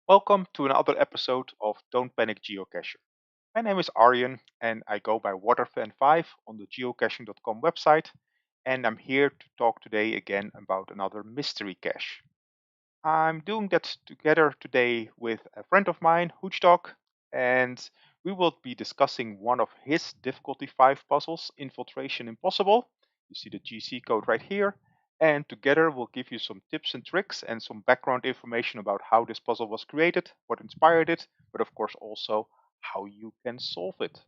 Welcome to another episode of Don't Panic Geocacher. My name is Arjen and I go by Waterfan5 on the geocaching.com website, and I'm here to talk today again about another mystery cache. I'm doing that together today with a friend of mine, HoochDog, and we will be discussing one of his difficulty 5 puzzles, Infiltration Impossible. You see the GC code right here. And together we'll give you some tips and tricks and some background information about how this puzzle was created, what inspired it, but of course also how you can solve it.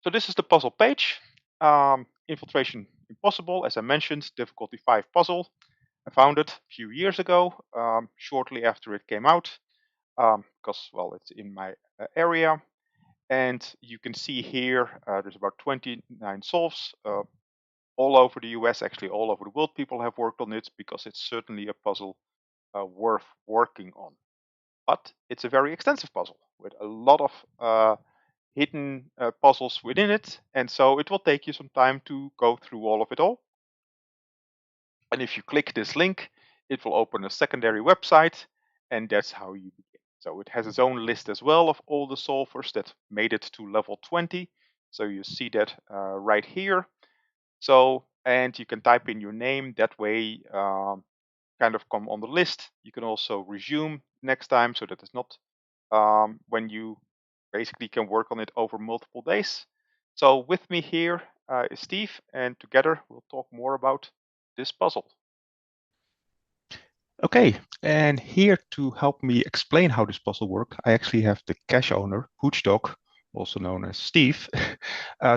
So this is the puzzle page. Infiltration Impossible, as I mentioned, difficulty 5 puzzle. I found it a few years ago, shortly after it came out, because, well, it's in my area. And you can see here there's about 29 solves all over the US, actually all over the world. People have worked on it because it's certainly a puzzle worth working on. But it's a very extensive puzzle with a lot of hidden puzzles within it. And so it will take you some time to go through all of it all. And if you click this link, it will open a secondary website, and that's how you begin. So it has its own list as well of all the solvers that made it to level 20. So you see that right here. So, and you can type in your name. That way, kind of come on the list. You can also resume next time, so that is not when you basically can work on it over multiple days. So with me here is Steve, and together we'll talk more about this puzzle. Okay, and here to help me explain how this puzzle works, I actually have the cache owner, HoochDog, also known as Steve,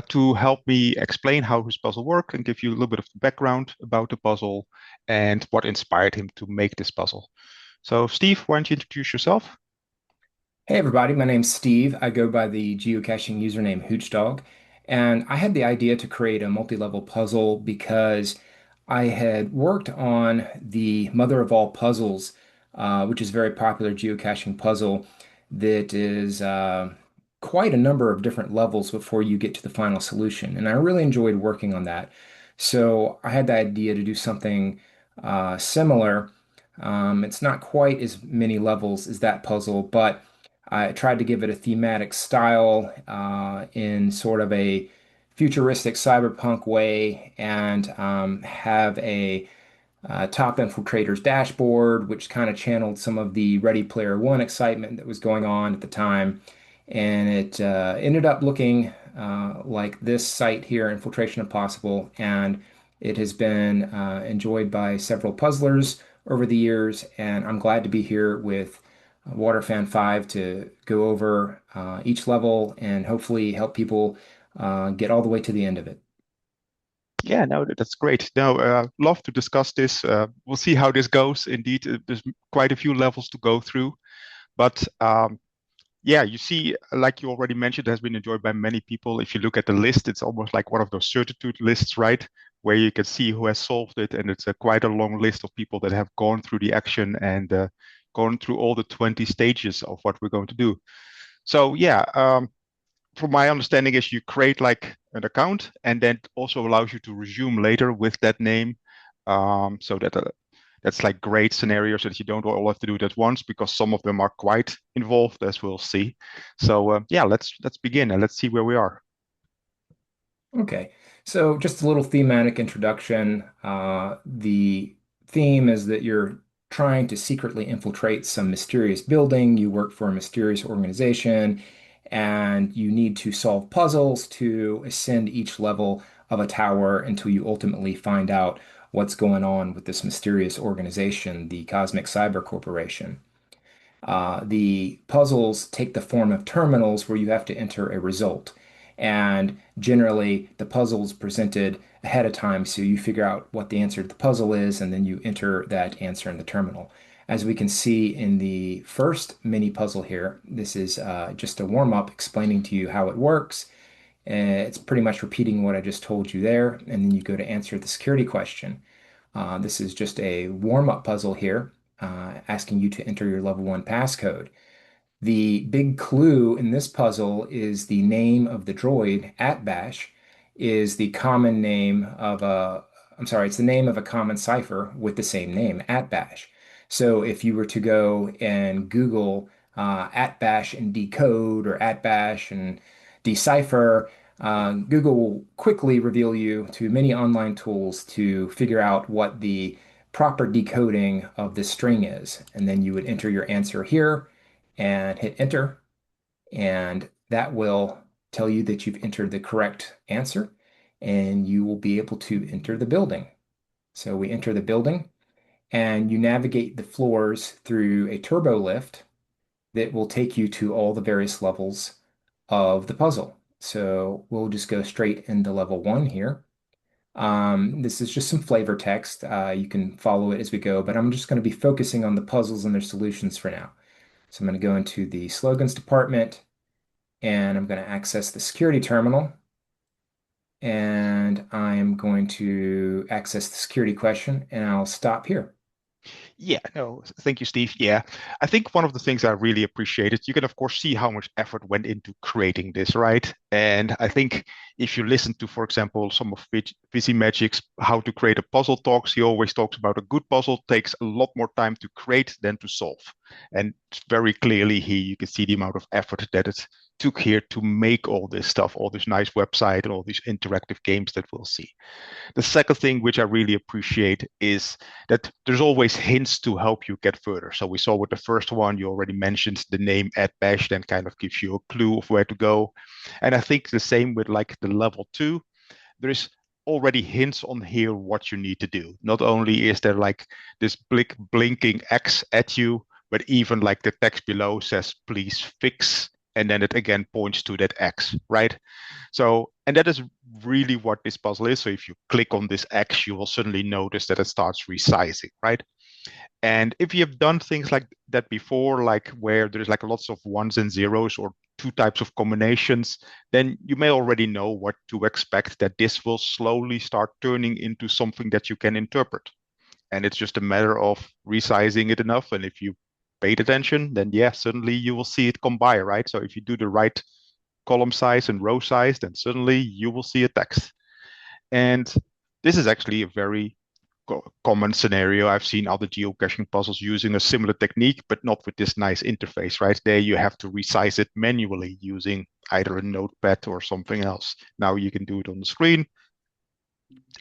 to help me explain how this puzzle works and give you a little bit of background about the puzzle and what inspired him to make this puzzle. So, Steve, why don't you introduce yourself? Hey everybody, my name's Steve. I go by the geocaching username HoochDog, and I had the idea to create a multi-level puzzle because I had worked on the Mother of All Puzzles, which is a very popular geocaching puzzle that is quite a number of different levels before you get to the final solution. And I really enjoyed working on that. So I had the idea to do something similar. It's not quite as many levels as that puzzle, but I tried to give it a thematic style in sort of a futuristic cyberpunk way and have a top infiltrator's dashboard, which kind of channeled some of the Ready Player One excitement that was going on at the time. And it ended up looking like this site here, Infiltration Impossible, and it has been enjoyed by several puzzlers over the years. And I'm glad to be here with Waterfan5 to go over each level and hopefully help people get all the way to the end of it. Yeah, no, that's great. No, love to discuss this. We'll see how this goes. Indeed, there's quite a few levels to go through, but yeah, you see, like you already mentioned, it has been enjoyed by many people. If you look at the list, it's almost like one of those certitude lists, right? Where you can see who has solved it, and it's quite a long list of people that have gone through the action and gone through all the 20 stages of what we're going to do. So yeah, from my understanding is you create like an account, and then also allows you to resume later with that name, so that that's like great scenarios that you don't all have to do it at once because some of them are quite involved, as we'll see. So yeah, let's begin and let's see where we are. Okay, so just a little thematic introduction. The theme is that you're trying to secretly infiltrate some mysterious building. You work for a mysterious organization, and you need to solve puzzles to ascend each level of a tower until you ultimately find out what's going on with this mysterious organization, the Cosmic Cyber Corporation. The puzzles take the form of terminals where you have to enter a result. And generally, the puzzle is presented ahead of time, so you figure out what the answer to the puzzle is, and then you enter that answer in the terminal. As we can see in the first mini puzzle here, this is just a warm-up explaining to you how it works. It's pretty much repeating what I just told you there, and then you go to answer the security question. This is just a warm-up puzzle here, asking you to enter your level 1 passcode. The big clue in this puzzle is the name of the droid at Bash is the common name of a, I'm sorry, it's the name of a common cipher with the same name at Bash. So if you were to go and Google at bash and decode or at bash and decipher, Google will quickly reveal you to many online tools to figure out what the proper decoding of the string is. And then you would enter your answer here and hit enter, and that will tell you that you've entered the correct answer, and you will be able to enter the building. So we enter the building, and you navigate the floors through a turbo lift that will take you to all the various levels of the puzzle. So we'll just go straight into level one here. This is just some flavor text. You can follow it as we go, but I'm just going to be focusing on the puzzles and their solutions for now. So I'm going to go into the slogans department, and I'm going to access the security terminal, and I'm going to access the security question, and I'll stop here. Yeah, no, thank you, Steve. Yeah, I think one of the things I really appreciated, you can of course see how much effort went into creating this, right? And I think if you listen to, for example, some of Busy Magic's how to create a puzzle talks, he always talks about a good puzzle takes a lot more time to create than to solve. And very clearly here you can see the amount of effort that it took here to make all this stuff, all this nice website and all these interactive games that we'll see. The second thing which I really appreciate is that there's always hints to help you get further. So we saw with the first one, you already mentioned the name at bash, then kind of gives you a clue of where to go. And I think the same with like the level two, there's already hints on here what you need to do. Not only is there like this blinking X at you, but even like the text below says, please fix. And then it again points to that X, right? So, and that is really what this puzzle is. So if you click on this X, you will suddenly notice that it starts resizing, right? And if you have done things like that before, like where there's like lots of ones and zeros or two types of combinations, then you may already know what to expect, that this will slowly start turning into something that you can interpret. And it's just a matter of resizing it enough. And if you paid attention, then yeah, suddenly you will see it come by, right? So if you do the right column size and row size, then suddenly you will see a text. And this is actually a very common scenario. I've seen other geocaching puzzles using a similar technique, but not with this nice interface, right? There you have to resize it manually using either a notepad or something else. Now you can do it on the screen.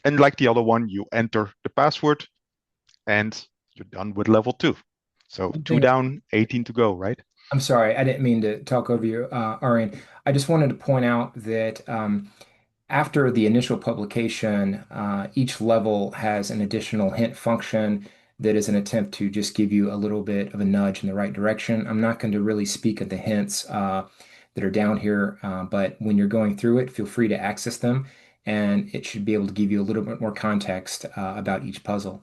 And like the other one, you enter the password and you're done with level two. So One two thing, down, 18 to go, right? I'm sorry, I didn't mean to talk over you, Arjen. I just wanted to point out that after the initial publication, each level has an additional hint function that is an attempt to just give you a little bit of a nudge in the right direction. I'm not going to really speak of the hints that are down here, but when you're going through it, feel free to access them, and it should be able to give you a little bit more context about each puzzle.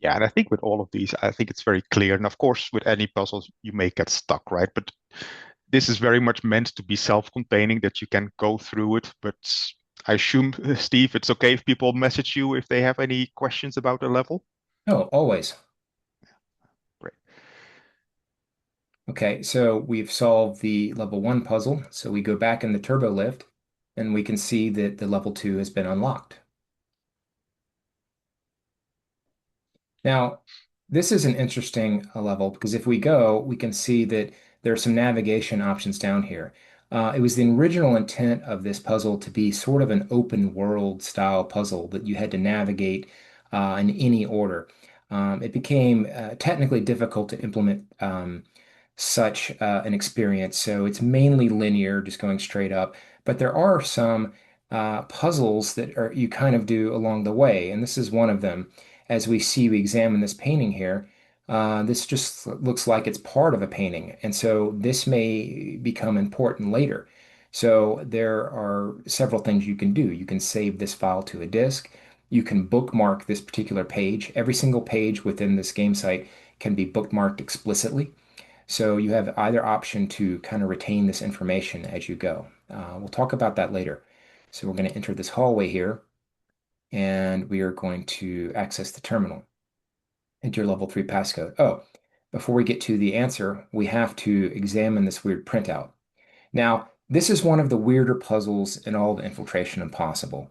Yeah, and I think with all of these, I think it's very clear. And of course, with any puzzles, you may get stuck, right? But this is very much meant to be self-containing, that you can go through it. But I assume, Steve, it's okay if people message you if they have any questions about the level? Oh, always. Great. Okay, so we've solved the level one puzzle. So we go back in the turbo lift, and we can see that the level two has been unlocked. Now, this is an interesting level because if we go, we can see that there are some navigation options down here. It was the original intent of this puzzle to be sort of an open world style puzzle that you had to navigate in any order. It became technically difficult to implement such an experience, so it's mainly linear, just going straight up. But there are some puzzles that are you kind of do along the way, and this is one of them. As we examine this painting here, this just looks like it's part of a painting. And so this may become important later. So there are several things you can do. You can save this file to a disk. You can bookmark this particular page. Every single page within this game site can be bookmarked explicitly. So you have either option to kind of retain this information as you go. We'll talk about that later. So we're going to enter this hallway here, and we are going to access the terminal. Enter level 3 passcode. Oh, before we get to the answer, we have to examine this weird printout. Now, this is one of the weirder puzzles in all of Infiltration Impossible.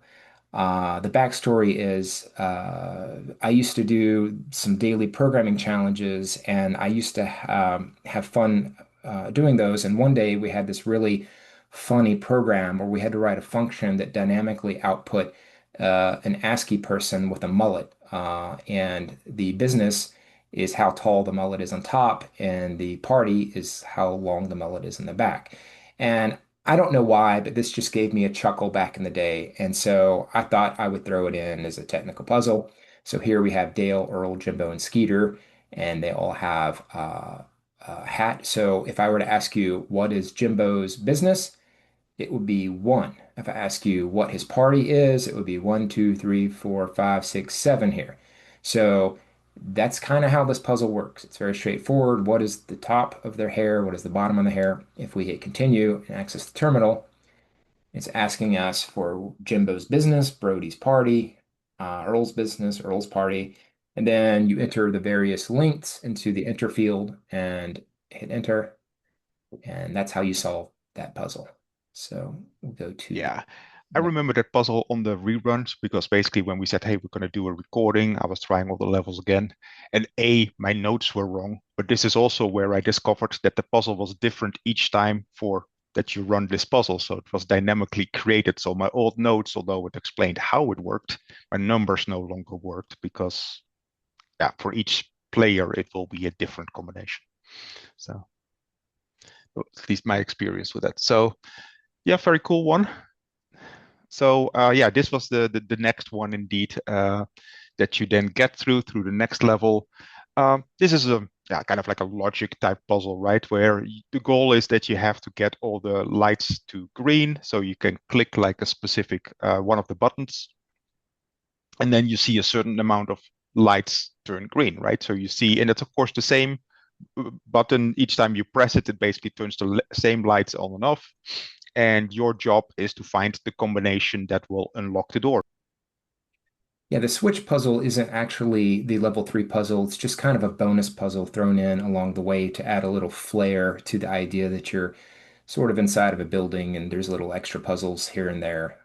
The backstory is I used to do some daily programming challenges, and I used to have fun doing those. And one day we had this really funny program where we had to write a function that dynamically output an ASCII person with a mullet. And the business is how tall the mullet is on top, and the party is how long the mullet is in the back. And I don't know why, but this just gave me a chuckle back in the day. And so I thought I would throw it in as a technical puzzle. So here we have Dale, Earl, Jimbo, and Skeeter, and they all have a hat. So if I were to ask you, what is Jimbo's business? It would be one. If I ask you what his party is, it would be one, two, three, four, five, six, seven here. So that's kind of how this puzzle works. It's very straightforward. What is the top of their hair? What is the bottom of the hair? If we hit continue and access the terminal, it's asking us for Jimbo's business, Brody's party, Earl's business, Earl's party. And then you enter the various lengths into the enter field and hit enter. And that's how you solve that puzzle. So we'll go to the Yeah. I next. remember that puzzle on the reruns because basically when we said, hey, we're going to do a recording, I was trying all the levels again. And my notes were wrong. But this is also where I discovered that the puzzle was different each time for that you run this puzzle. So it was dynamically created. So my old notes, although it explained how it worked, my numbers no longer worked because, yeah, for each player, it will be a different combination. So at least my experience with that. So yeah, very cool one. So yeah, this was the next one indeed that you then get through the next level. This is a yeah, kind of like a logic type puzzle, right? Where the goal is that you have to get all the lights to green, so you can click like a specific one of the buttons, and then you see a certain amount of lights turn green, right? So you see, and it's of course the same button each time you press it. It basically turns the same lights on and off, and your job is to find the combination that will unlock the door. Yeah, the switch puzzle isn't actually the level three puzzle. It's just kind of a bonus puzzle thrown in along the way to add a little flair to the idea that you're sort of inside of a building and there's little extra puzzles here and there,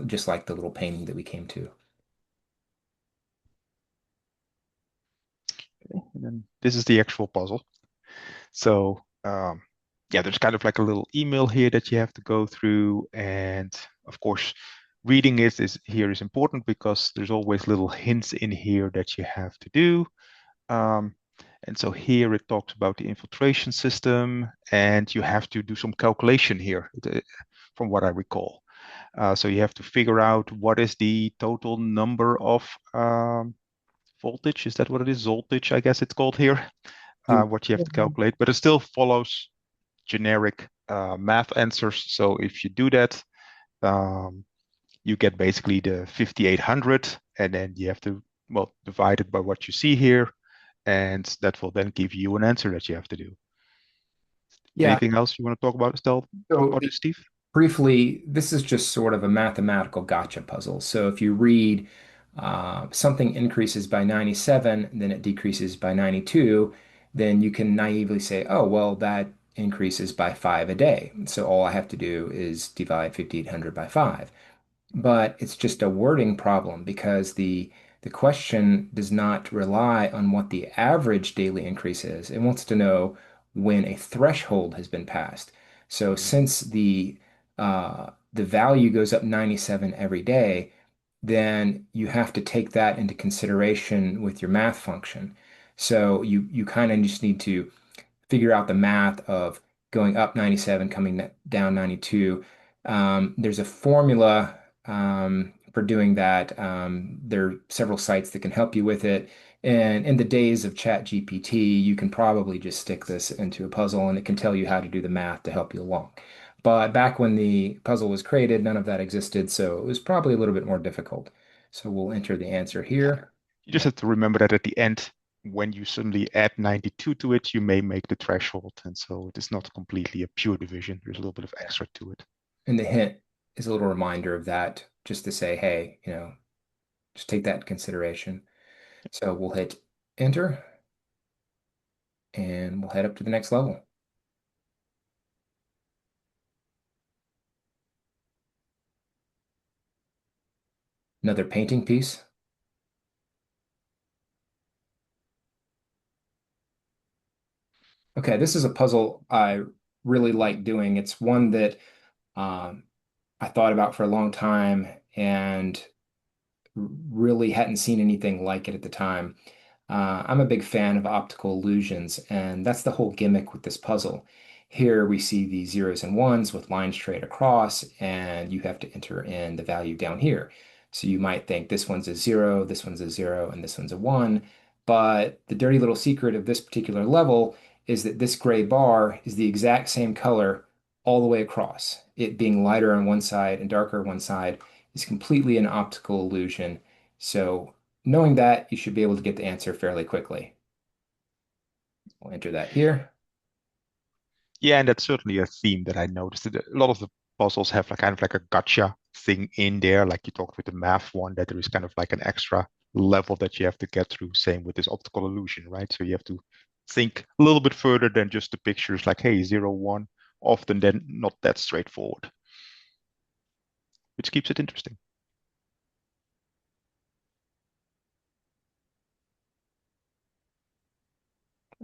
just like the little painting that we came to. And then this is the actual puzzle. So yeah, there's kind of like a little email here that you have to go through, and of course, reading it is here is important because there's always little hints in here that you have to do. Um, and so here it talks about the infiltration system, and you have to do some calculation here, from what I recall. So you have to figure out what is the total number of voltage. Is that what it is? Voltage, I guess it's called here. You, What you have to calculate, but it still follows generic math answers. So if you do that, um, you get basically the 5800, and then you have to, well, divide it by what you see here, and that will then give you an answer that you have to do. yeah, Anything else you want to talk about, Estelle? Talk so about this, Steve? briefly, this is just sort of a mathematical gotcha puzzle. So if you read something increases by 97, then it decreases by 92, then you can naively say, oh, well, that increases by 5 a day. So all I have to do is divide 5,800 by 5. But it's just a wording problem because the question does not rely on what the average daily increase is. It wants to know when a threshold has been passed. So since the value goes up 97 every day, then you have to take that into consideration with your math function. So you kind of just need to figure out the math of going up 97, coming down 92. There's a formula for doing that. There are several sites that can help you with it. And in the days of ChatGPT, you can probably just stick this into a puzzle and it can tell you how to do the math to help you along. But back when the puzzle was created, none of that existed, so it was probably a little bit more difficult. So we'll enter the answer Yeah. here. You just have to remember that at the end, when you suddenly add 92 to it, you may make the threshold. And so it is not completely a pure division. There's a little bit of extra to it. And the hint is a little reminder of that, just to say, hey, just take that in consideration. So we'll hit enter and we'll head up to the next level. Another painting piece. Okay, this is a puzzle I really like doing. It's one that um, I thought about for a long time and really hadn't seen anything like it at the time. I'm a big fan of optical illusions, and that's the whole gimmick with this puzzle. Here we see the zeros and ones with lines straight across, and you have to enter in the value down here. So you might think this one's a zero, this one's a zero, and this one's a one. But the dirty little secret of this particular level is that this gray bar is the exact same color all the way across. It being lighter on one side and darker on one side is completely an optical illusion. So knowing that, you should be able to get the answer fairly quickly. We'll enter that here. Yeah, and that's certainly a theme that I noticed. That a lot of the puzzles have like kind of like a gotcha thing in there, like you talked with the math one, that there is kind of like an extra level that you have to get through. Same with this optical illusion, right? So you have to think a little bit further than just the pictures, like, hey, zero, one, often then not that straightforward, which keeps it interesting.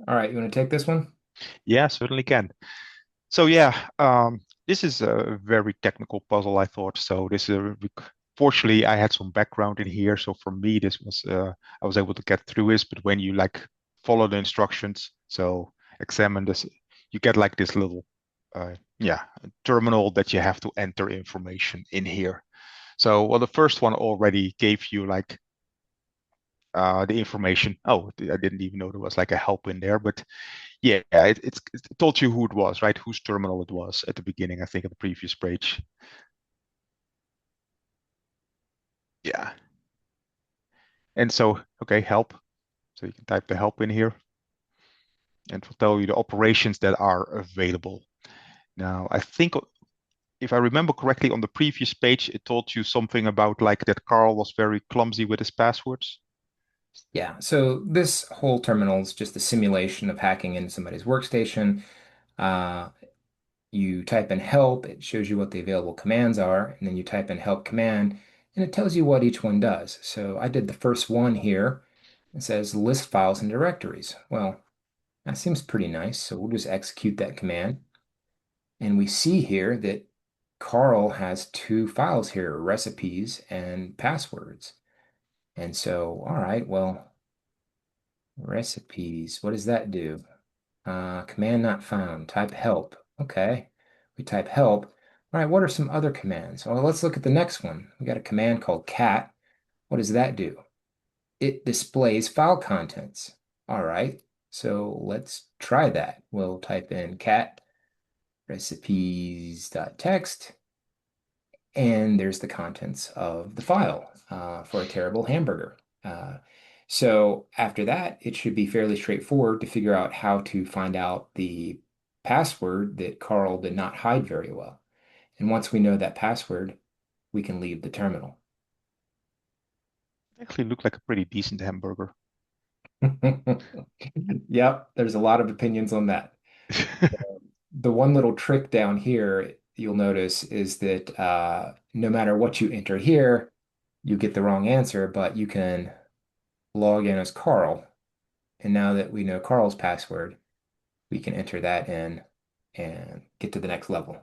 All right, you want to take this one? Yeah, certainly can. So yeah, this is a very technical puzzle, I thought. So this is fortunately I had some background in here, so for me this was I was able to get through this. But when you like follow the instructions, so examine this, you get like this little yeah terminal that you have to enter information in here. So well, the first one already gave you like the information. Oh, I didn't even know there was like a help in there, but yeah, it told you who it was, right? Whose terminal it was at the beginning, I think, of the previous page. Yeah. And so, okay, help. So you can type the help in here and it will tell you the operations that are available. Now, I think if I remember correctly, on the previous page, it told you something about like that Carl was very clumsy with his passwords. Yeah, so this whole terminal is just a simulation of hacking into somebody's workstation. Uh, you type in help, it shows you what the available commands are, and then you type in help command, and it tells you what each one does. So I did the first one here. It says list files and directories. Well, that seems pretty nice. So we'll just execute that command. And we see here that Carl has two files here, recipes and passwords. And so, all right, well, recipes, what does that do? Command not found, type help. Okay, we type help. All right, what are some other commands? Well, let's look at the next one. We got a command called cat. What does that do? It displays file contents. All right, so let's try that. We'll type in cat recipes.txt, and there's the contents of the file for a terrible hamburger. So after that, it should be fairly straightforward to figure out how to find out the password that Carl did not hide very well. And once we know that password, we can leave the terminal. It actually looked like a pretty decent hamburger. Yep, there's a lot of opinions on that. The one little trick down here you'll notice is that no matter what you enter here, you get the wrong answer, but you can log in as Carl. And now that we know Carl's password, we can enter that in and get to the next level.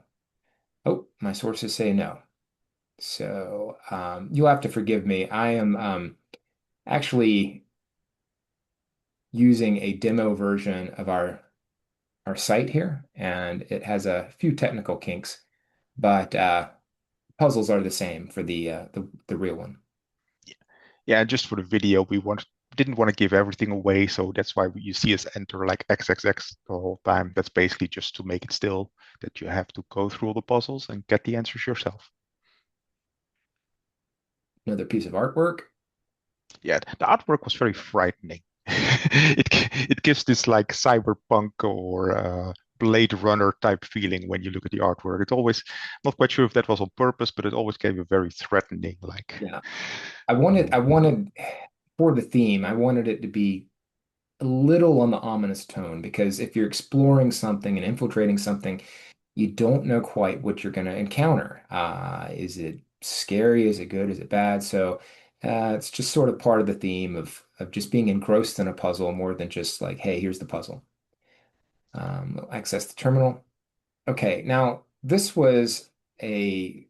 Oh, my sources say no. So you'll have to forgive me. I am actually using a demo version of our site here, and it has a few technical kinks, but puzzles are the same for the real one. Yeah, just for the video, didn't want to give everything away, so that's why you see us enter like XXX the whole time. That's basically just to make it still that you have to go through all the puzzles and get the answers yourself. Another piece of artwork. Yeah, the artwork was very frightening. It gives this like cyberpunk or Blade Runner type feeling when you look at the artwork. It's always not quite sure if that was on purpose, but it always gave a very threatening like. Yeah, I wanted for the theme, I wanted it to be a little on the ominous tone because if you're exploring something and infiltrating something, you don't know quite what you're going to encounter. Is it scary? Is it good? Is it bad? So it's just sort of part of the theme of just being engrossed in a puzzle more than just like, hey, here's the puzzle. We'll access the terminal. Okay, now this was a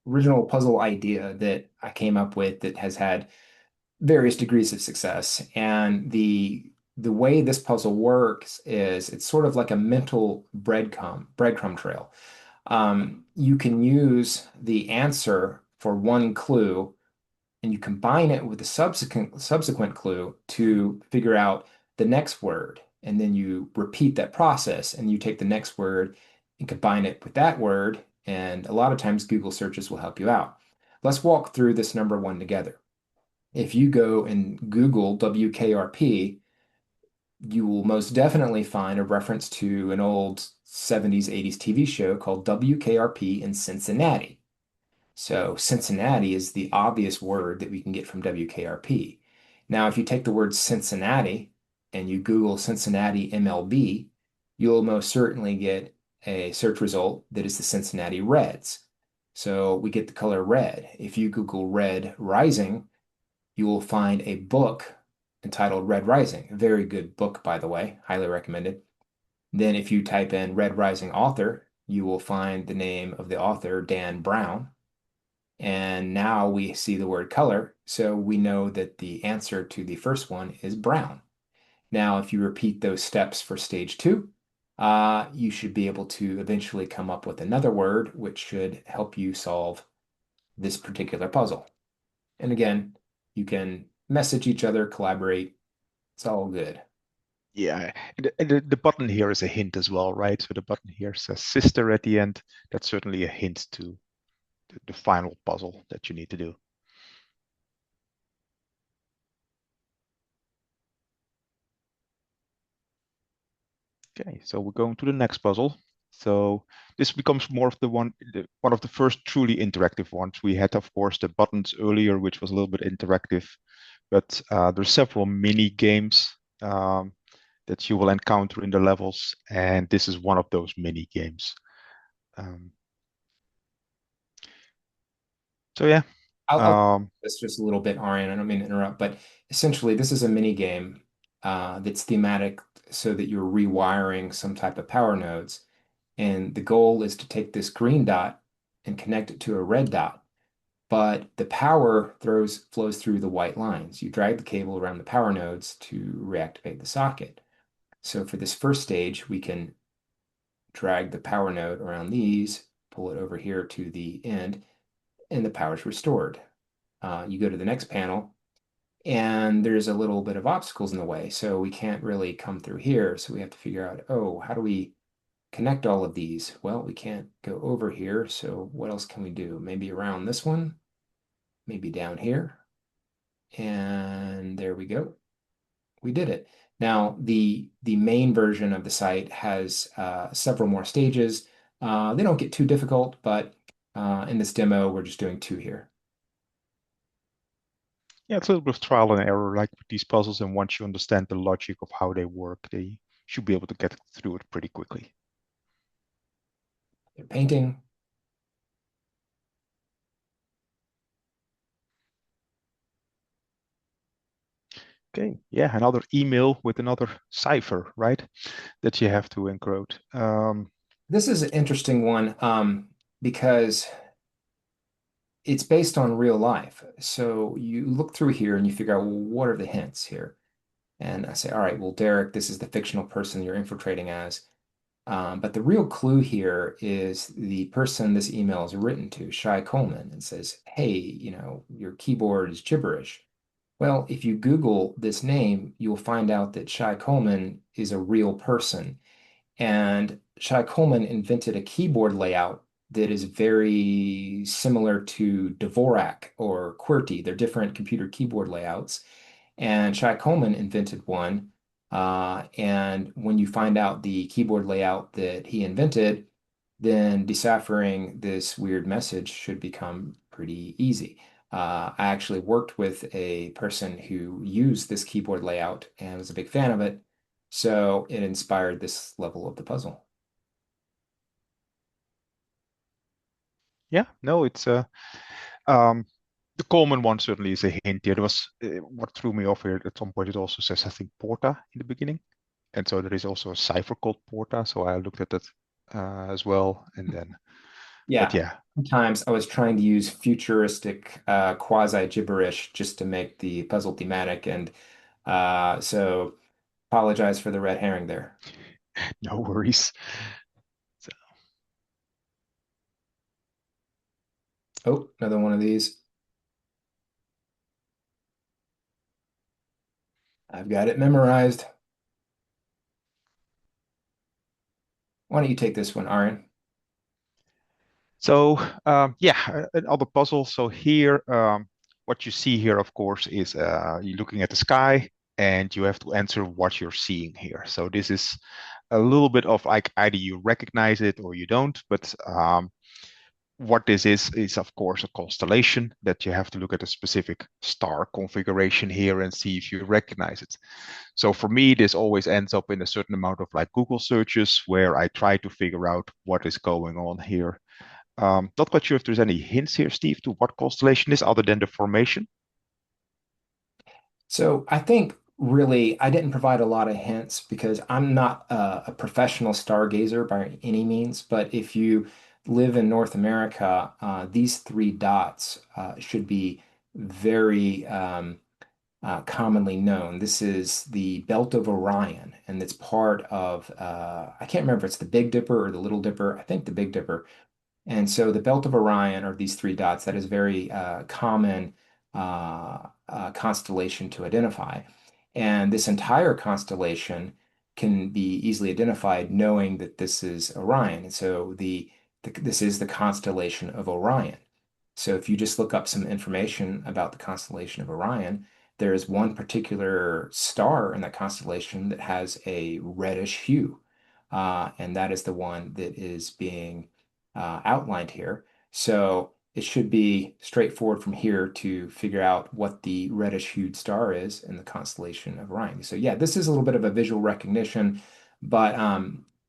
original puzzle idea that I came up with that has had various degrees of success. And the way this puzzle works is it's sort of like a mental breadcrumb trail. You can use the answer for one clue and you combine it with the subsequent clue to figure out the next word. And then you repeat that process and you take the next word and combine it with that word. And a lot of times Google searches will help you out. Let's walk through this number one together. If you go and Google WKRP, you will most definitely find a reference to an old 70s, 80s TV show called WKRP in Cincinnati. So Cincinnati is the obvious word that we can get from WKRP. Now, if you take the word Cincinnati and you Google Cincinnati MLB, you'll most certainly get a search result that is the Cincinnati Reds. So we get the color red. If you Google Red Rising, you will find a book entitled Red Rising. A very good book, by the way, highly recommended. Then, if you type in Red Rising author, you will find the name of the author, Dan Brown. And now we see the word color, so we know that the answer to the first one is brown. Now, if you repeat those steps for stage two, you should be able to eventually come up with another word which should help you solve this particular puzzle. And again, you can message each other, collaborate. It's all good. Yeah, the button here is a hint as well, right? So the button here says sister at the end. That's certainly a hint to the final puzzle that you need to do. Okay, so we're going to the next puzzle. So this becomes more of one of the first truly interactive ones. We had, of course, the buttons earlier, which was a little bit interactive, but there's several mini games that you will encounter in the levels, and this is one of those mini games. Um, so yeah, I'll um, this just a little bit, Arjen. I don't mean to interrupt, but essentially, this is a mini game that's thematic so that you're rewiring some type of power nodes. And the goal is to take this green dot and connect it to a red dot. But the power flows through the white lines. You drag the cable around the power nodes to reactivate the socket. So for this first stage, we can drag the power node around these, pull it over here to the end, and the power is restored. You go to the next panel, and there's a little bit of obstacles in the way, so we can't really come through here. So we have to figure out, oh, how do we connect all of these? Well, we can't go over here, so what else can we do? Maybe around this one, maybe down here, and there we go. We did it. Now, the main version of the site has several more stages. They don't get too difficult, but in this demo, we're just doing two here. yeah, it's a little bit of trial and error, like with these puzzles. And once you understand the logic of how they work, they should be able to get through it pretty quickly. They're painting. Okay, yeah, another email with another cipher, right? That you have to encode. This is an interesting one because it's based on real life. So you look through here and you figure out, well, what are the hints here? And I say, all right, well, Derek, this is the fictional person you're infiltrating as. But the real clue here is the person this email is written to, Shy Coleman, and says, hey, your keyboard is gibberish. Well, if you Google this name, you'll find out that Shy Coleman is a real person. And Shy Coleman invented a keyboard layout that is very similar to Dvorak or QWERTY. They're different computer keyboard layouts. And Shy Coleman invented one. And when you find out the keyboard layout that he invented, then deciphering this weird message should become pretty easy. I actually worked with a person who used this keyboard layout and was a big fan of it. So it inspired this level of the puzzle. Yeah, no, it's um, the common one certainly is a hint here. There was what threw me off here at some point. It also says I think Porta in the beginning, and so there is also a cipher called Porta. So I looked at that as well, and then, but Yeah. yeah, Sometimes I was trying to use futuristic quasi gibberish just to make the puzzle thematic, and so apologize for the red herring there. no worries. So, Oh, another one of these. I've got it memorized. Why don't you take this one, Arjen? so yeah, another puzzle. So here, what you see here, of course, is you're looking at the sky, and you have to answer what you're seeing here. So this is a little bit of like either you recognize it or you don't, but what this is of course a constellation that you have to look at a specific star configuration here and see if you recognize it. So for me, this always ends up in a certain amount of like Google searches where I try to figure out what is going on here. Not quite sure if there's any hints here, Steve, to what constellation is other than the formation. So I think really I didn't provide a lot of hints because I'm not a professional stargazer by any means. But if you live in North America, these three dots should be very commonly known. This is the Belt of Orion, and it's part of I can't remember if it's the Big Dipper or the Little Dipper. I think the Big Dipper. And so the belt of Orion, or these three dots, that is very common constellation to identify. And this entire constellation can be easily identified knowing that this is Orion. And so this is the constellation of Orion. So if you just look up some information about the constellation of Orion, there is one particular star in that constellation that has a reddish hue. And that is the one that is being outlined here. So it should be straightforward from here to figure out what the reddish hued star is in the constellation of Orion. So yeah, this is a little bit of a visual recognition, but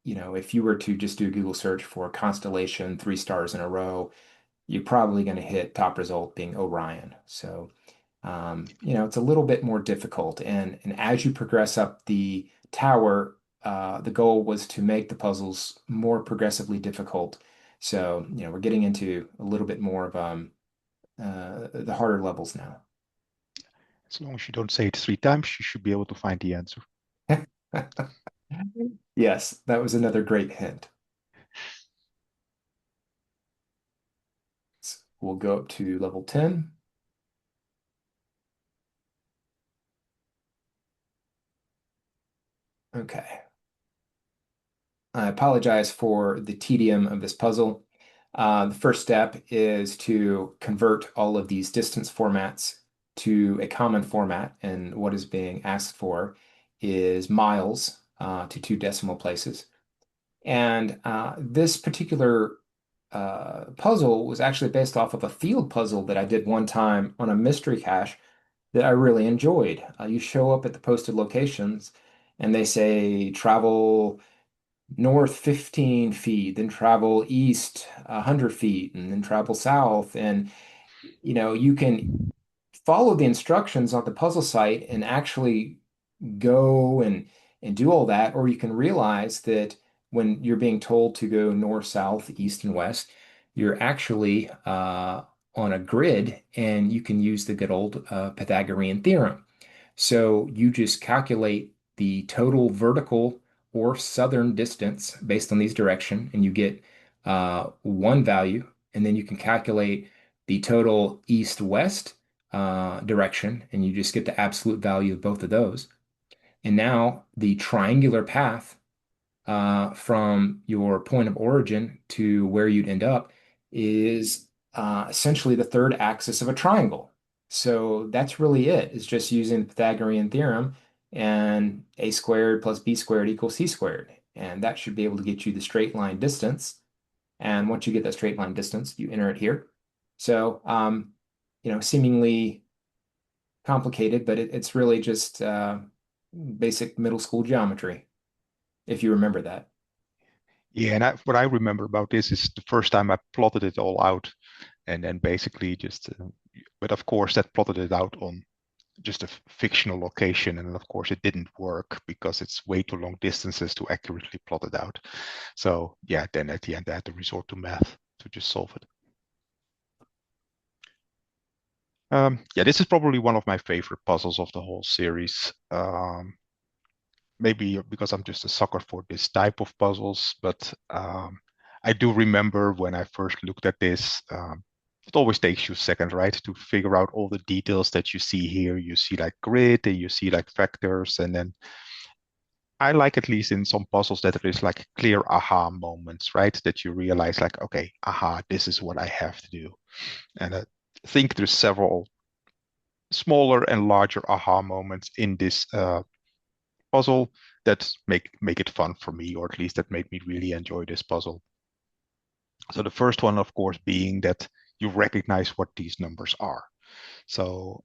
if you were to just do a Google search for constellation, three stars in a row, you're probably going to hit top result being Orion. So it's a little bit more difficult. And as you progress up the tower, the goal was to make the puzzles more progressively difficult. So, we're getting into a little bit more of the harder levels now. As long as you don't say it 3 times, you should be able to find the answer. Yes, that was another great hint. We'll go up to level 10. Okay. I apologize for the tedium of this puzzle. The first step is to convert all of these distance formats to a common format, and what is being asked for is miles to two decimal places. And this particular puzzle was actually based off of a field puzzle that I did one time on a mystery cache that I really enjoyed. You show up at the posted locations, and they say travel north 15 feet, then travel east 100 feet, and then travel south. And, you can follow the instructions on the puzzle site and actually go and do all that, or you can realize that when you're being told to go north, south, east, and west, you're actually on a grid, and you can use the good old Pythagorean theorem. So you just calculate the total vertical or southern distance based on these direction, and you get one value, and then you can calculate the total east-west direction, and you just get the absolute value of both of those. And now the triangular path from your point of origin to where you'd end up is essentially the third axis of a triangle. So that's really it. It's just using the Pythagorean theorem, and a squared plus b squared equals c squared. And that should be able to get you the straight line distance. And once you get that straight line distance, you enter it here. So, seemingly complicated, but it's really just basic middle school geometry, if you remember that. Yeah, and what I remember about this is the first time I plotted it all out, and then basically just, but of course that plotted it out on just a fictional location, and of course it didn't work because it's way too long distances to accurately plot it out. So yeah, then at the end I had to resort to math to just solve it. Yeah, this is probably one of my favorite puzzles of the whole series. Maybe because I'm just a sucker for this type of puzzles, but I do remember when I first looked at this, it always takes you a second, right, to figure out all the details that you see here. You see like grid and you see like vectors, and then I like at least in some puzzles that there is like clear aha moments, right? That you realize like, okay, aha, this is what I have to do. And I think there's several smaller and larger aha moments in this puzzle that make it fun for me, or at least that made me really enjoy this puzzle. So the first one, of course, being that you recognize what these numbers are. So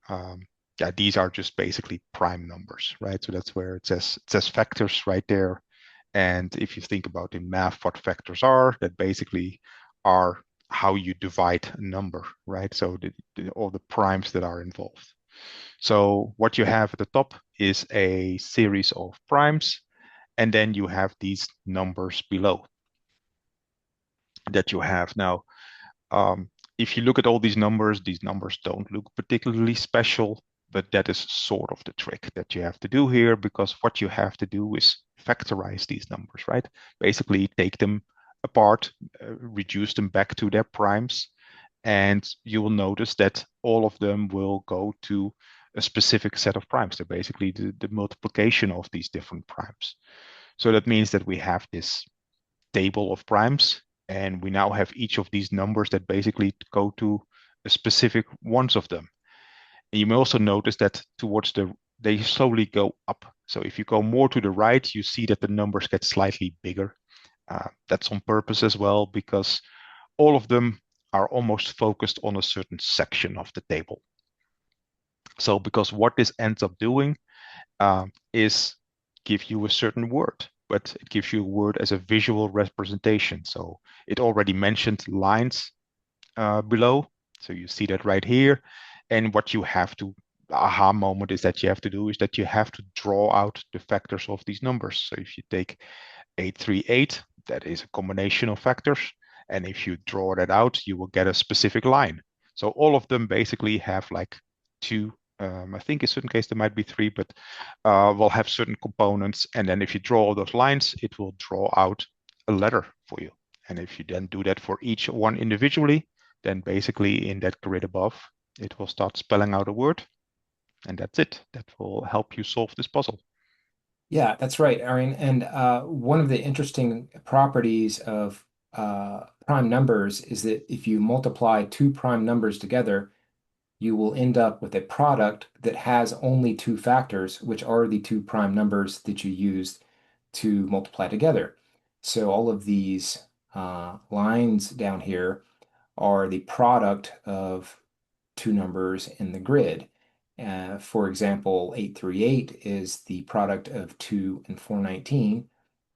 yeah, these are just basically prime numbers, right? So that's where it says factors right there. And if you think about in math what factors are, that basically are how you divide a number, right? So all the primes that are involved. So what you have at the top is a series of primes, and then you have these numbers below that you have. Now, um, if you look at all these numbers don't look particularly special, but that is sort of the trick that you have to do here, because what you have to do is factorize these numbers, right? Basically, take them apart, reduce them back to their primes, and you will notice that all of them will go to a specific set of primes. They're basically the multiplication of these different primes. So that means that we have this table of primes, and we now have each of these numbers that basically go to a specific ones of them. And you may also notice that towards they slowly go up. So if you go more to the right, you see that the numbers get slightly bigger. That's on purpose as well, because all of them are almost focused on a certain section of the table. So because what this ends up doing is give you a certain word, but it gives you a word as a visual representation. So it already mentioned lines below. So you see that right here. And what you have to, the aha moment is that you have to do is that you have to draw out the factors of these numbers. So if you take 838, that is a combination of factors. And if you draw that out, you will get a specific line. So all of them basically have like two, I think in certain cases there might be three, but will have certain components. And then if you draw all those lines, it will draw out a letter for you. And if you then do that for each one individually, then basically in that grid above, it will start spelling out a word. And that's it. That will help you solve this puzzle. Yeah, that's right, Arjen. And one of the interesting properties of prime numbers is that if you multiply two prime numbers together, you will end up with a product that has only two factors, which are the two prime numbers that you used to multiply together. So all of these lines down here are the product of two numbers in the grid. For example, 838 is the product of 2 and 419.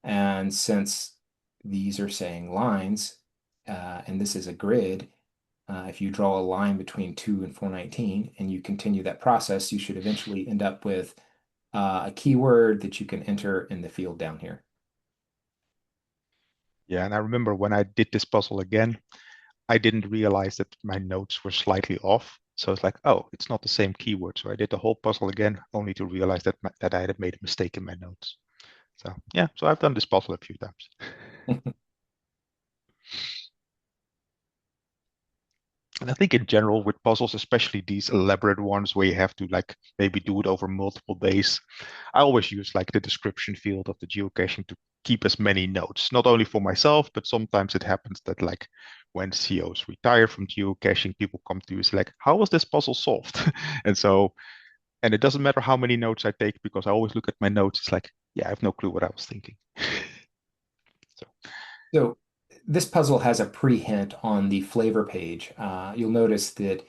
And since these are saying lines, and this is a grid, if you draw a line between 2 and 419 and you continue that process, you should eventually end up with a keyword that you can enter in the field down here. Yeah, and I remember when I did this puzzle again, I didn't realize that my notes were slightly off. So it's like, oh, it's not the same keyword. So I did the whole puzzle again, only to realize that I had made a mistake in my notes. So yeah, so I've done this puzzle a few times. And I think in general with puzzles, especially these elaborate ones where you have to like maybe do it over multiple days, I always use like the description field of the geocaching to keep as many notes, not only for myself, but sometimes it happens that like when CEOs retire from geocaching, people come to you and say like, how was this puzzle solved? And so, and it doesn't matter how many notes I take because I always look at my notes. It's like, yeah, I have no clue what I was thinking. So So this puzzle has a pre-hint on the flavor page. You'll notice that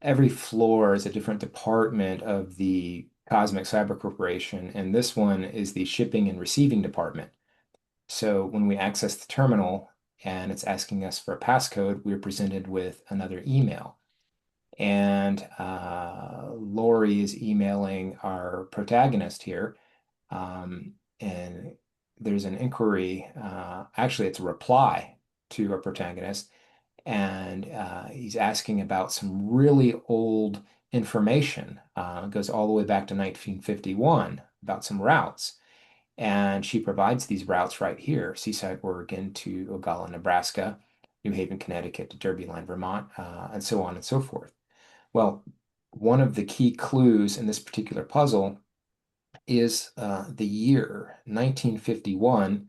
every floor is a different department of the Cosmic Cyber Corporation, and this one is the shipping and receiving department. So when we access the terminal and it's asking us for a passcode, we're presented with another email. And Lori is emailing our protagonist here. And there's an inquiry, actually, it's a reply to our protagonist. And he's asking about some really old information. It goes all the way back to 1951 about some routes. And she provides these routes right here: Seaside, Oregon to Ogalla, Nebraska, New Haven, Connecticut to Derbyline, Vermont, and so on and so forth. Well, one of the key clues in this particular puzzle is the year 1951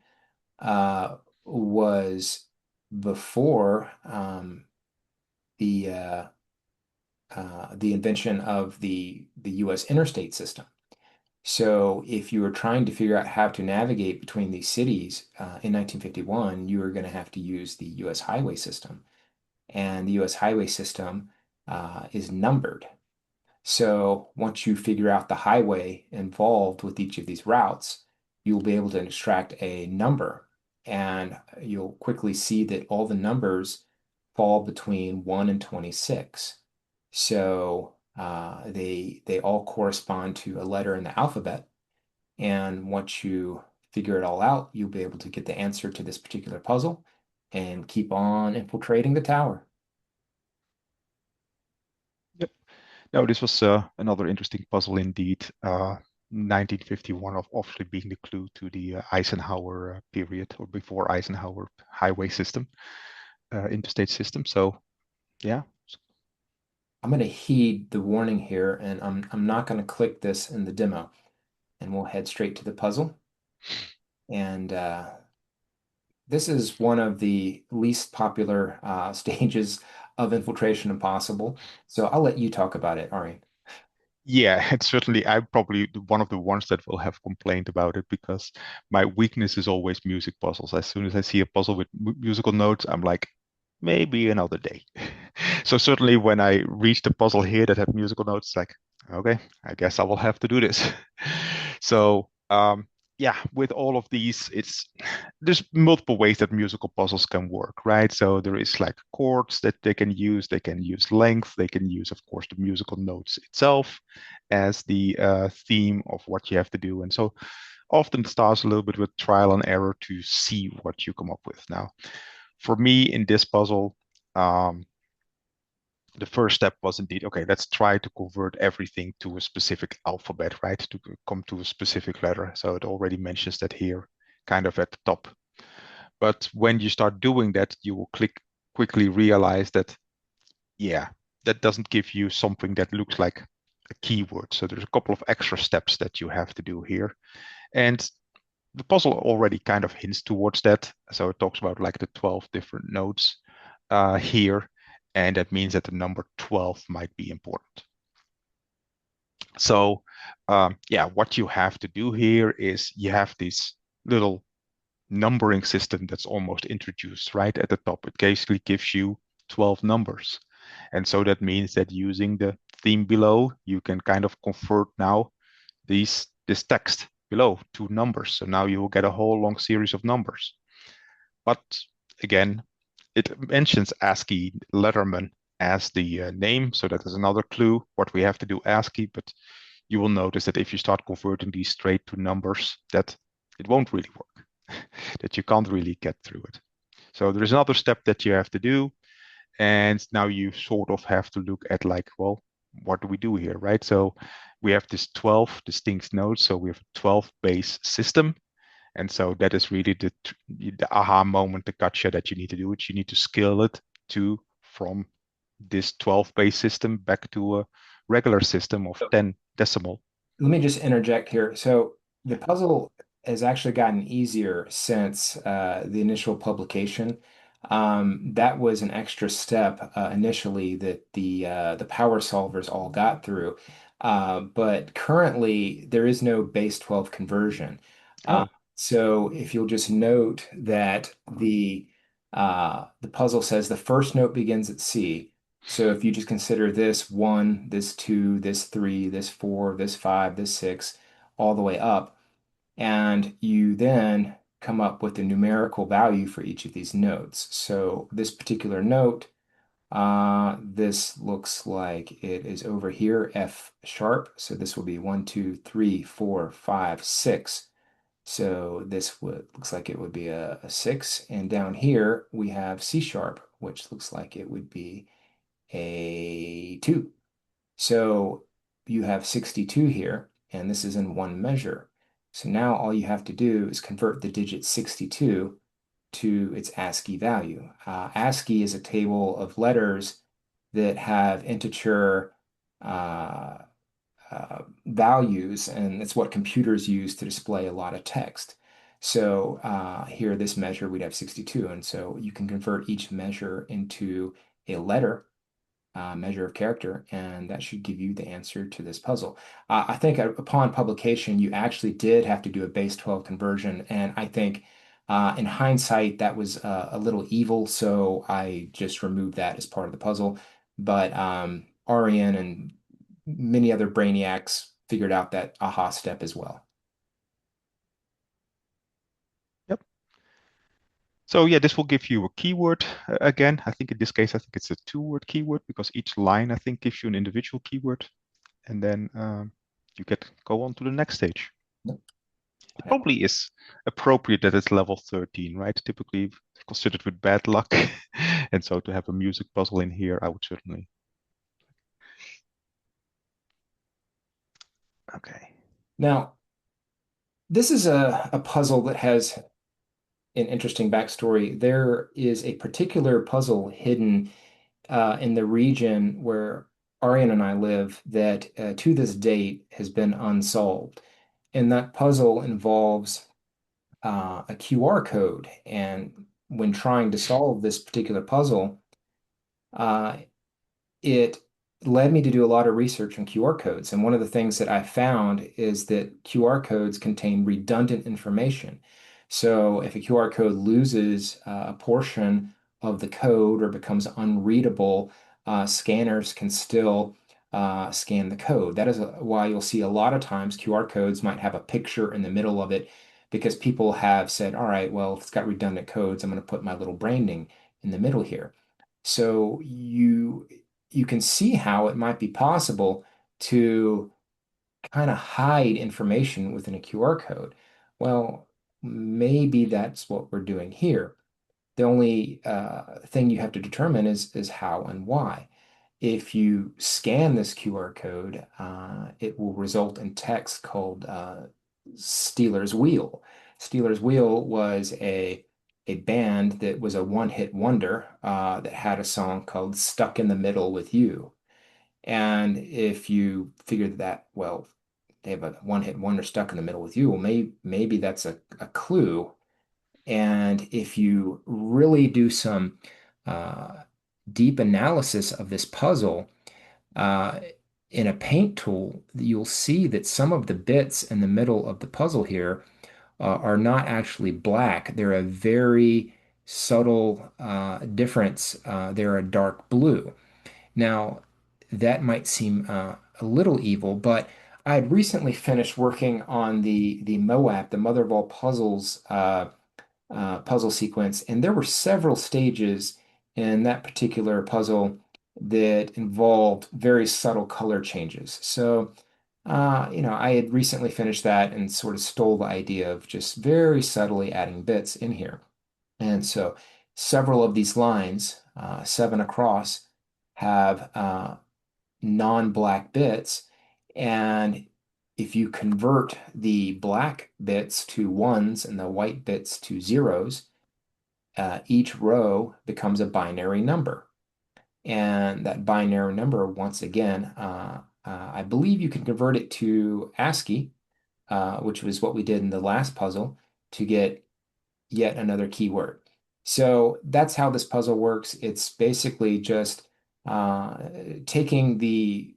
was before the the invention of the U.S. interstate system. So if you were trying to figure out how to navigate between these cities in 1951, you were going to have to use the U.S. highway system. And the U.S. highway system is numbered. So once you figure out the highway involved with each of these routes, you'll be able to extract a number. And you'll quickly see that all the numbers fall between 1 and 26. So they all correspond to a letter in the alphabet. And once you figure it all out, you'll be able to get the answer to this particular puzzle and keep on infiltrating the tower. Yep. No, this was another interesting puzzle indeed. 1951 of obviously being the clue to the Eisenhower period or before Eisenhower highway system, interstate system. So yeah, I'm going to heed the warning here, and I'm not going to click this in the demo, and we'll head straight to the puzzle. And this is one of the least popular stages of Infiltration Impossible. So I'll let you talk about it, Ari. yeah, it's certainly I'm probably one of the ones that will have complained about it because my weakness is always music puzzles. As soon as I see a puzzle with musical notes, I'm like, maybe another day. So certainly when I reached a puzzle here that had musical notes, it's like, okay, I guess I will have to do this. So yeah, with all of these, there's multiple ways that musical puzzles can work, right? So there is like chords that they can use length, they can use, of course, the musical notes itself as the theme of what you have to do. And so often it starts a little bit with trial and error to see what you come up with. Now, for me in this puzzle, um, the first step was indeed, okay, let's try to convert everything to a specific alphabet, right? To come to a specific letter. So it already mentions that here, kind of at the top. But when you start doing that, you will quickly realize that, yeah, that doesn't give you something that looks like a keyword. So there's a couple of extra steps that you have to do here. And the puzzle already kind of hints towards that. So it talks about like the 12 different notes here. And that means that the number 12 might be important. So yeah, what you have to do here is you have this little numbering system that's almost introduced right at the top. It basically gives you 12 numbers. And so that means that using the theme below, you can kind of convert now this text below to numbers. So now you will get a whole long series of numbers. But again, it mentions ASCII letterman as the name. So that is another clue what we have to do ASCII. But you will notice that if you start converting these straight to numbers, that it won't really work, that you can't really get through it. So there is another step that you have to do. And now you sort of have to look at like, well, what do we do here, right? So we have this 12 distinct nodes. So we have a 12 base system. And so that is really the aha moment, the gotcha that you need to do it. You need to scale it to from this 12 base system back to a regular system of 10 decimal. Let me just interject here. So the puzzle has actually gotten easier since the initial publication. That was an extra step initially that the power solvers all got through. But currently, there is no base 12 conversion. Uh, Oh, so if you'll just note that the puzzle says the first note begins at C. So if you just consider this one, this two, this three, this four, this five, this six, all the way up, and you then come up with a numerical value for each of these notes. So this particular note, this looks like it is over here, F sharp. So this will be 1, 2, 3, 4, 5, 6. So this would looks like it would be a 6. And down here we have C sharp, which looks like it would be a 2. So you have 62 here, and this is in one measure. So now all you have to do is convert the digit 62 to its ASCII value. ASCII is a table of letters that have integer uh, values, and it's what computers use to display a lot of text. So here, this measure, we'd have 62. And so you can convert each measure into a letter measure of character, and that should give you the answer to this puzzle. I think upon publication, you actually did have to do a base 12 conversion, and I think in hindsight, that was a little evil, so I just removed that as part of the puzzle. But Arjen and many other brainiacs figured out that aha step as well. Yep. So yeah, this will give you a keyword again. I think in this case, I think it's a two-word keyword because each line I think gives you an individual keyword, and then you get go on to the next stage. Yep. It probably is appropriate that it's level 13, right? Typically considered with bad luck, and so to have a music puzzle in here, I would certainly. Okay. Now, this is a puzzle that has an interesting backstory. There is a particular puzzle hidden in the region where Arjen and I live that to this date has been unsolved. And that puzzle involves a QR code. And when trying to solve this particular puzzle, uh, it led me to do a lot of research on QR codes. And one of the things that I found is that QR codes contain redundant information. So if a QR code loses a portion of the code or becomes unreadable, scanners can still scan the code. That is why you'll see a lot of times QR codes might have a picture in the middle of it because people have said, all right, well, if it's got redundant codes, I'm going to put my little branding in the middle here. So you can see how it might be possible to kind of hide information within a QR code. Well, maybe that's what we're doing here. The only thing you have to determine is how and why. If you scan this QR code, it will result in text called Steeler's Wheel. Steeler's Wheel was a band that was a one-hit wonder that had a song called Stuck in the Middle with You. And if you figure that, well, they have a one-hit wonder stuck in the middle with you, well, maybe that's a clue. And if you really do some uh, deep analysis of this puzzle uh, in a paint tool, you'll see that some of the bits in the middle of the puzzle here are not actually black. They're a very subtle difference. They're a dark blue. Now, that might seem a little evil, but I had recently finished working on the MOAP, the Mother of All Puzzles puzzle sequence, and there were several stages in that particular puzzle that involved very subtle color changes. So, I had recently finished that and sort of stole the idea of just very subtly adding bits in here. And so several of these lines, 7 across, have non-black bits. And if you convert the black bits to ones and the white bits to zeros, each row becomes a binary number. And that binary number, once again, I believe you can convert it to ASCII, which was what we did in the last puzzle, to get yet another keyword. So that's how this puzzle works. It's basically just uh, taking the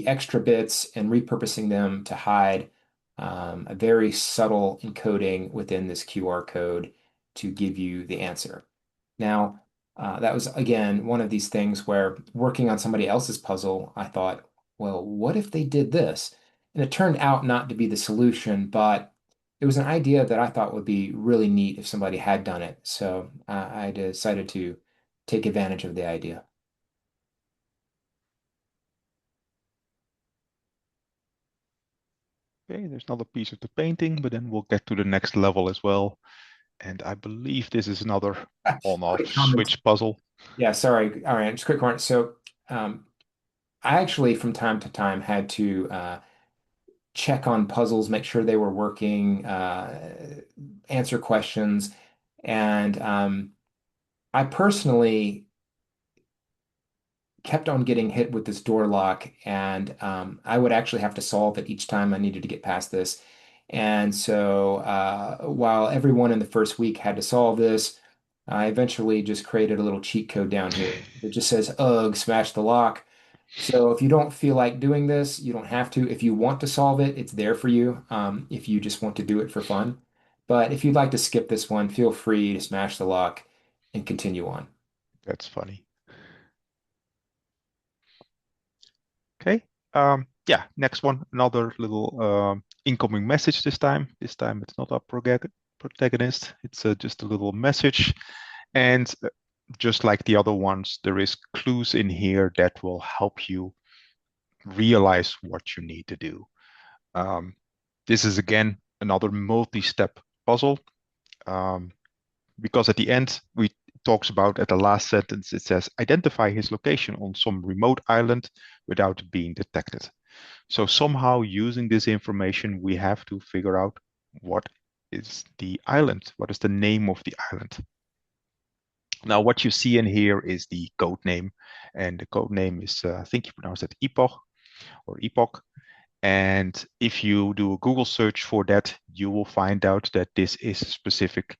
extra bits and repurposing them to hide a very subtle encoding within this QR code to give you the answer. Now, that was again one of these things where working on somebody else's puzzle, I thought, well, what if they did this? And it turned out not to be the solution, but it was an idea that I thought would be really neat if somebody had done it. So I decided to take advantage of the idea. Okay, there's another piece of the painting, but then we'll get to the next level as well. And I believe this is another on-off Quick comment. switch puzzle. Yeah, sorry. All right, just quick comment. So um, I actually, from time to time, had to check on puzzles, make sure they were working, answer questions, and I personally kept on getting hit with this door lock, and I would actually have to solve it each time I needed to get past this. And so, while everyone in the first week had to solve this, I eventually just created a little cheat code down here that just says, "Ugh, smash the lock." So if you don't feel like doing this, you don't have to. If you want to solve it, it's there for you. If you just want to do it for fun. But if you'd like to skip this one, feel free to smash the lock and continue on. That's funny. Okay. Yeah, next one. Another little incoming message this time. This time it's not a protagonist. It's just a little message. And just like the other ones, there is clues in here that will help you realize what you need to do. Um, this is again another multi-step puzzle. Um, because at the end we talks about at the last sentence it says identify his location on some remote island without being detected. So somehow using this information we have to figure out what is the island, what is the name of the island. Now what you see in here is the code name, and the code name is I think you pronounce it epoch. And if you do a Google search for that, you will find out that this is a specific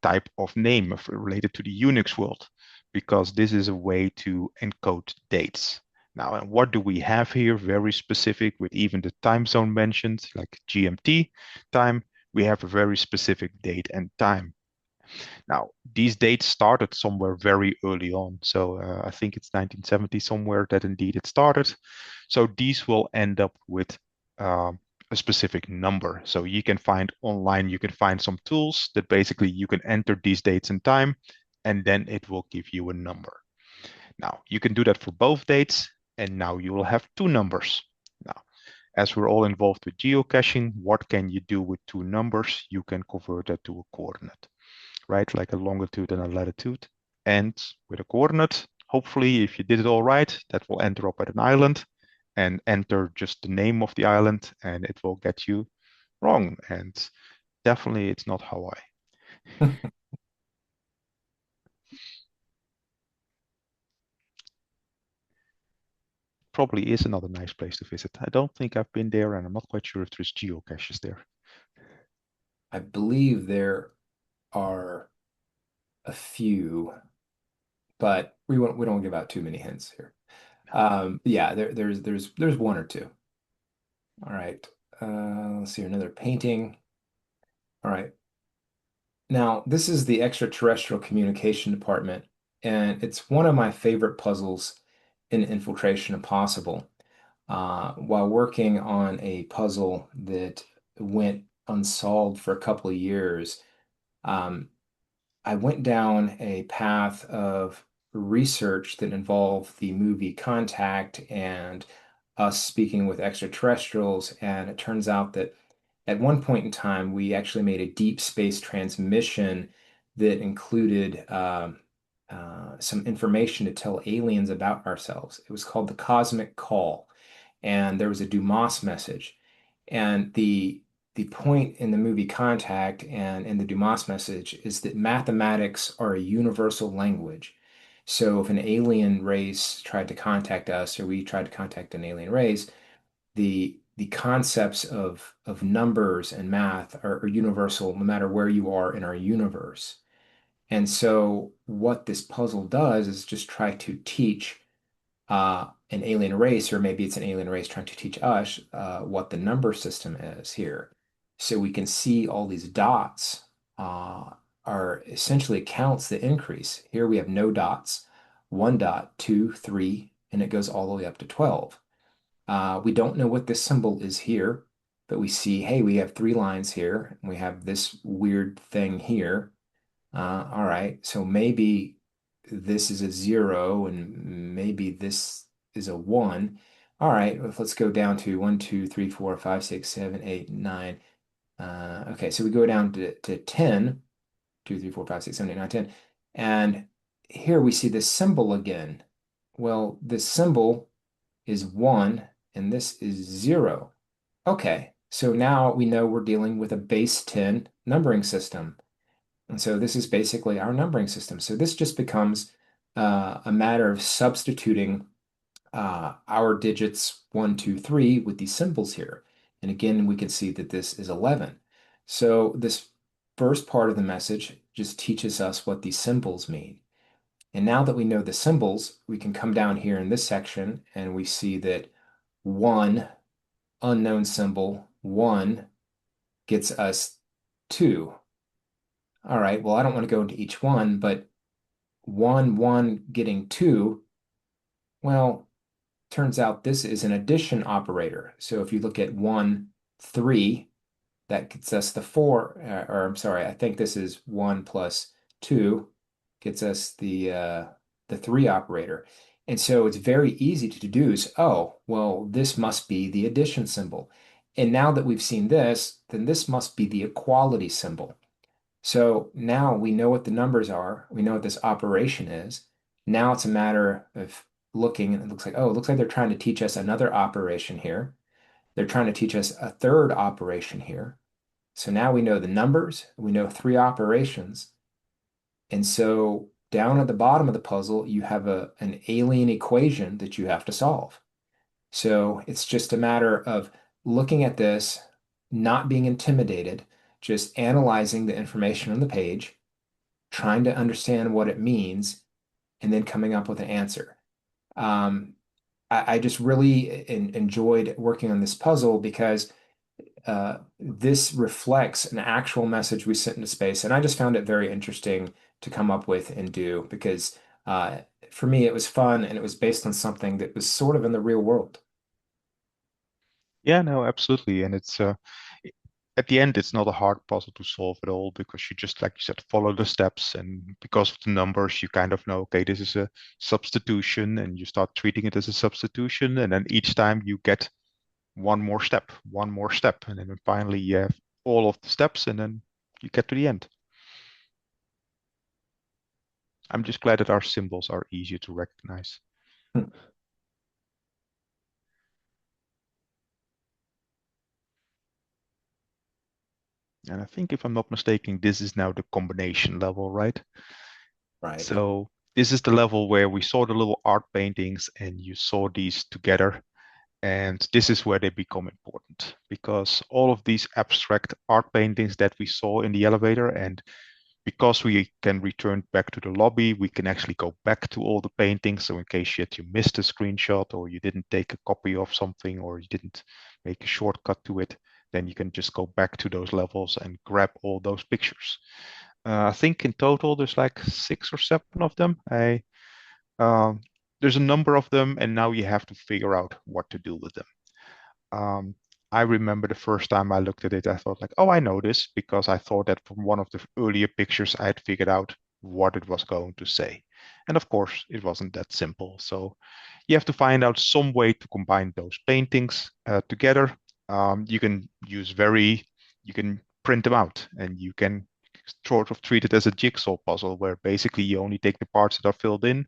type of name related to the Unix world, because this is a way to encode dates. Now, and what do we have here? Very specific, with even the time zone mentioned, like GMT time. We have a very specific date and time. Now, these dates started somewhere very early on. So I think it's 1970 somewhere that indeed it started. So these will end up with a specific number. So you can find online, you can find some tools that basically you can enter these dates and time, and then it will give you a number. Now, you can do that for both dates, and now you will have two numbers. Now, as we're all involved with geocaching, what can you do with two numbers? You can convert that to a coordinate, right? Like a longitude and a latitude. And with a coordinate, hopefully, if you did it all right, that will enter up at an island and enter just the name of the island, and it will get you wrong. And definitely, it's not Hawaii. Probably is another nice place to visit. I don't think I've been there, and I'm not quite sure if there's geocaches there. I believe there are a few, but we don't give out too many hints here. Yeah, there's one or two. All right. Let's see another painting. All right. Now, this is the extraterrestrial communication department, and it's one of my favorite puzzles in Infiltration Impossible. While working on a puzzle that went unsolved for a couple of years, um, I went down a path of research that involved the movie Contact and us speaking with extraterrestrials. And it turns out that at one point in time, we actually made a deep space transmission that included some information to tell aliens about ourselves. It was called the Cosmic Call, and there was a Dumas message. And the point in the movie Contact and in the Dumas message is that mathematics are a universal language. So if an alien race tried to contact us or we tried to contact an alien race, the concepts of numbers and math are universal no matter where you are in our universe. And so what this puzzle does is just try to teach an alien race, or maybe it's an alien race trying to teach us what the number system is here. So we can see all these dots are essentially counts that increase. Here we have no dots, one dot, two, three, and it goes all the way up to 12. We don't know what this symbol is here. but we see, hey, we have three lines here, and we have this weird thing here. All right, so maybe this is a zero, and maybe this is a one. All right, let's go down to one, two, three, four, five, six, seven, eight, nine. Okay, so we go down to 10, 2, 3, 4, 5, 6, 7, 8, 9, 10. And here we see this symbol again. Well, this symbol is 1 and this is 0. Okay, so now we know we're dealing with a base 10 numbering system. And so this is basically our numbering system. So this just becomes a matter of substituting our digits 1, 2, 3 with these symbols here. And again, we can see that this is 11. So this first part of the message just teaches us what these symbols mean. And now that we know the symbols, we can come down here in this section and we see that one unknown symbol, 1, gets us 2. All right, well, I don't want to go into each one, but 1, 1 getting 2, well, turns out this is an addition operator. So if you look at 1, 3, that gets us the 4, or I'm sorry, I think this is 1 plus 2 gets us the 3 operator. And so it's very easy to deduce, oh, well, this must be the addition symbol. And now that we've seen this, then this must be the equality symbol. So now we know what the numbers are. We know what this operation is. Now it's a matter of looking, and it looks like, oh, it looks like they're trying to teach us another operation here. They're trying to teach us a third operation here. So now we know the numbers, we know 3 operations. And so down at the bottom of the puzzle, you have an alien equation that you have to solve. So it's just a matter of looking at this, not being intimidated, just analyzing the information on the page, trying to understand what it means, and then coming up with an answer. Um, I just really enjoyed working on this puzzle because this reflects an actual message we sent into space. And I just found it very interesting to come up with and do because for me, it was fun and it was based on something that was sort of in the real world. Yeah, no, absolutely. And at the end, it's not a hard puzzle to solve at all because you just, like you said, follow the steps. And because of the numbers, you kind of know, okay, this is a substitution, and you start treating it as a substitution. And then each time you get one more step. And then finally you have all of the steps, and then you get to the end. I'm just glad that our symbols are easier to recognize. And I think if I'm not mistaken, this is now the combination level, right? Right. So this is the level where we saw the little art paintings and you saw these together. And this is where they become important because all of these abstract art paintings that we saw in the elevator, and because we can return back to the lobby, we can actually go back to all the paintings. So in case you missed a screenshot or you didn't take a copy of something or you didn't make a shortcut to it, then you can just go back to those levels and grab all those pictures. I think in total there's like 6 or 7 of them. Um, there's a number of them, and now you have to figure out what to do with them. Um, I remember the first time I looked at it, I thought like, oh, I know this because I thought that from one of the earlier pictures I had figured out what it was going to say. And of course, it wasn't that simple. So you have to find out some way to combine those paintings together. You can you can print them out and you can sort of treat it as a jigsaw puzzle where basically you only take the parts that are filled in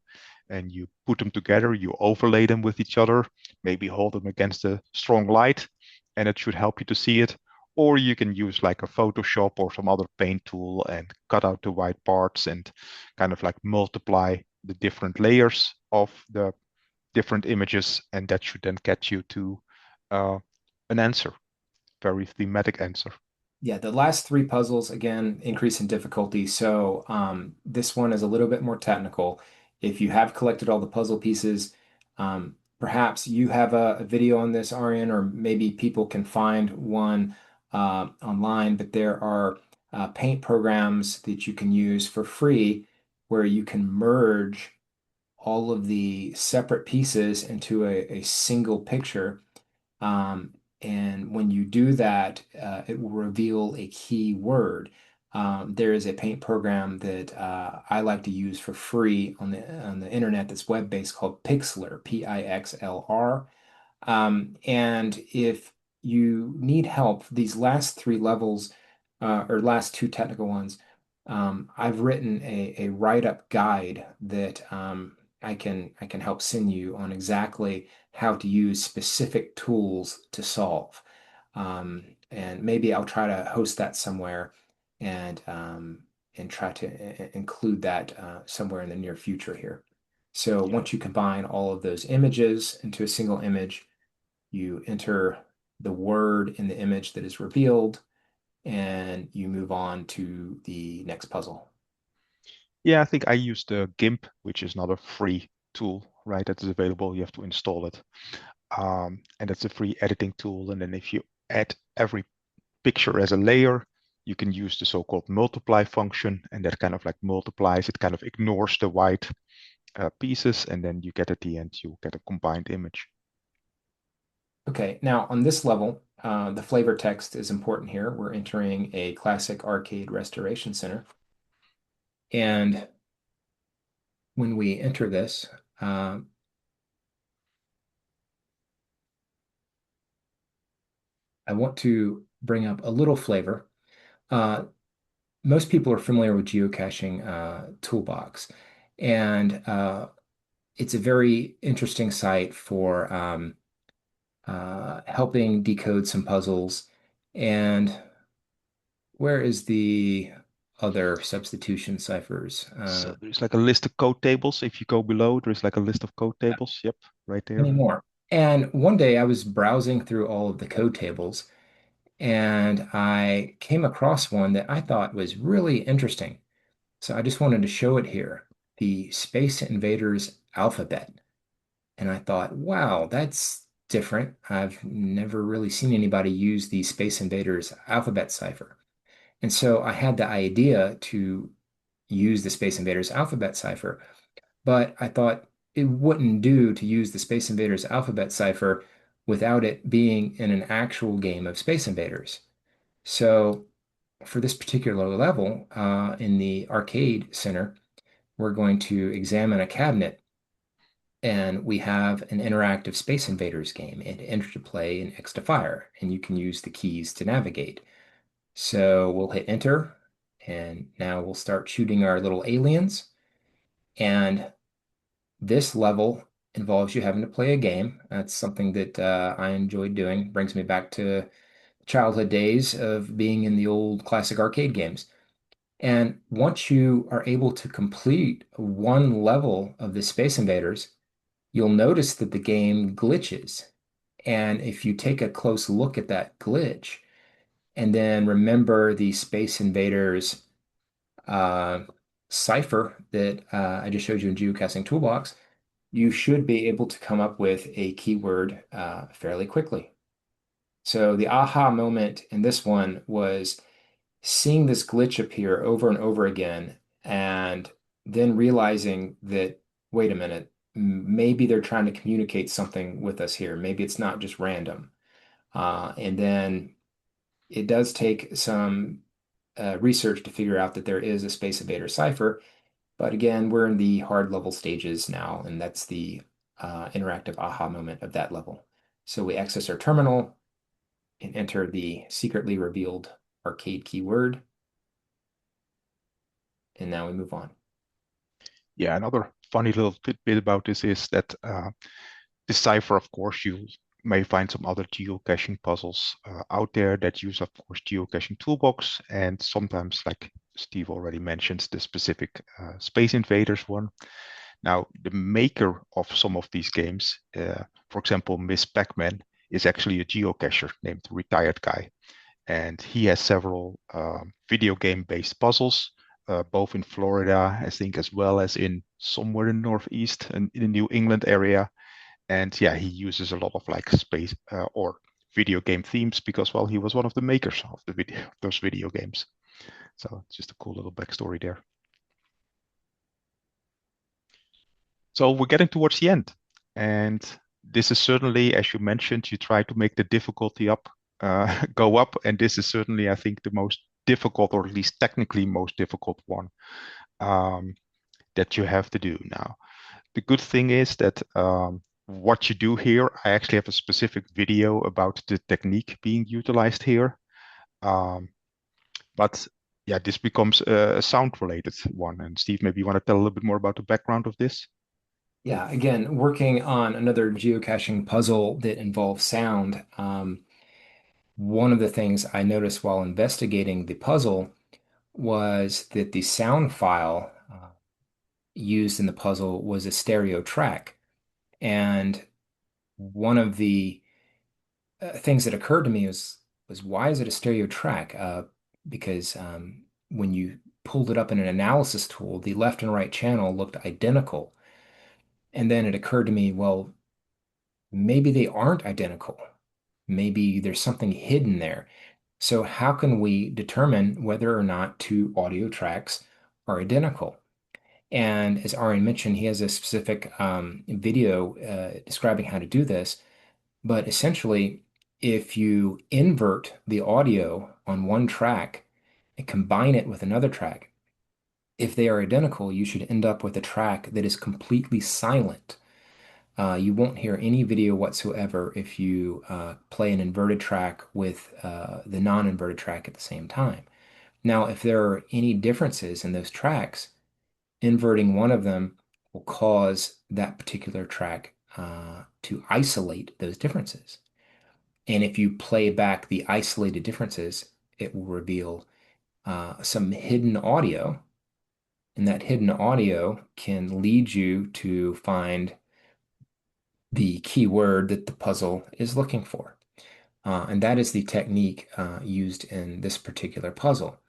and you put them together, you overlay them with each other, maybe hold them against a strong light, and it should help you to see it. Or you can use like a Photoshop or some other paint tool and cut out the white parts and kind of like multiply the different layers of the different images, and that should then get you to uh, an answer, very thematic answer. Yeah, the last 3 puzzles, again, increase in difficulty. So this one is a little bit more technical. If you have collected all the puzzle pieces, perhaps you have a video on this, Arjen, or maybe people can find one online, but there are paint programs that you can use for free where you can merge all of the separate pieces into a single picture. And when you do that, it will reveal a key word. There is a paint program that I like to use for free on the internet that's web-based called Pixlr, Pixlr. And if you need help, these last three levels, or last two technical ones, I've written a write-up guide that I can help send you on exactly how to use specific tools to solve. And maybe I'll try to host that somewhere and try to include that somewhere in the near future here. So Yeah. once you combine all of those images into a single image, you enter the word in the image that is revealed, and you move on to the next puzzle. Yeah, I think I use the GIMP, which is another free tool, right? That is available. You have to install it. And that's a free editing tool. And then if you add every picture as a layer, you can use the so-called multiply function, and that kind of like multiplies, it kind of ignores the white pieces, and then you get at the end, you get a combined image. Okay, now on this level, the flavor text is important here. We're entering a classic arcade restoration center. And when we enter this, uh, I want to bring up a little flavor. Uh, Most people are familiar with geocaching toolbox, and it's a very interesting site for helping decode some puzzles. And where is the other substitution ciphers? So there's like a list of code tables. If you go below, there's like a list of code tables. Yep, right there. Anymore. And one day I was browsing through all of the code tables, and I came across one that I thought was really interesting. So I just wanted to show it here, the Space Invaders alphabet. And I thought, wow, that's different. I've never really seen anybody use the Space Invaders alphabet cipher. And so I had the idea to use the Space Invaders alphabet cipher, but I thought it wouldn't do to use the Space Invaders alphabet cipher without it being in an actual game of Space Invaders. So for this particular level, in the arcade center, we're going to examine a cabinet, and we have an interactive Space Invaders game, and enter to play and X to fire, and you can use the keys to navigate. So we'll hit enter, and now we'll start shooting our little aliens. And this level involves you having to play a game. That's something that I enjoyed doing. Brings me back to childhood days of being in the old classic arcade games. And once you are able to complete one level of the Space Invaders, you'll notice that the game glitches. And if you take a close look at that glitch and then remember the Space Invaders uh, cipher that I just showed you in Geocaching Toolbox, you should be able to come up with a keyword fairly quickly. So the aha moment in this one was seeing this glitch appear over and over again, and then realizing that, wait a minute, maybe they're trying to communicate something with us here. Maybe it's not just random. And then it does take some research to figure out that there is a Space Invader cipher. But again, we're in the hard level stages now, and that's the interactive aha moment of that level. So we access our terminal and enter the secretly revealed arcade keyword, and now we move on. Yeah, another funny little tidbit about this is that decipher, of course, you may find some other geocaching puzzles out there that use, of course, geocaching toolbox, and sometimes, like Steve already mentioned, the specific Space Invaders one. Now, the maker of some of these games, for example, Miss Pac-Man, is actually a geocacher named Retired Guy, and he has several video game-based puzzles, both in Florida, I think, as well as in somewhere in Northeast and in the New England area. And yeah, he uses a lot of like space or video game themes because, well, he was one of the makers of the video, those video games. So it's just a cool little backstory there. So we're getting towards the end, and this is certainly, as you mentioned, you try to make the difficulty up go up, and this is certainly, I think, the most difficult, or at least technically most difficult one um, that you have to do now. The good thing is that what you do here, I actually have a specific video about the technique being utilized here. Um, but yeah, this becomes a sound related one. And Steve, maybe you want to tell a little bit more about the background of this? Yeah, again, working on another geocaching puzzle that involves sound. One of the things I noticed while investigating the puzzle was that the sound file used in the puzzle was a stereo track. And one of the things that occurred to me was why is it a stereo track? Because when you pulled it up in an analysis tool, the left and right channel looked identical. And then it occurred to me, well, maybe they aren't identical. Maybe there's something hidden there. So how can we determine whether or not two audio tracks are identical? And as Arjen mentioned, he has a specific video describing how to do this. But essentially, if you invert the audio on one track and combine it with another track, if they are identical, you should end up with a track that is completely silent. You won't hear any video whatsoever if you play an inverted track with the non-inverted track at the same time. Now, if there are any differences in those tracks, inverting one of them will cause that particular track to isolate those differences. And if you play back the isolated differences, it will reveal some hidden audio. And that hidden audio can lead you to find the keyword that the puzzle is looking for. And that is the technique used in this particular puzzle.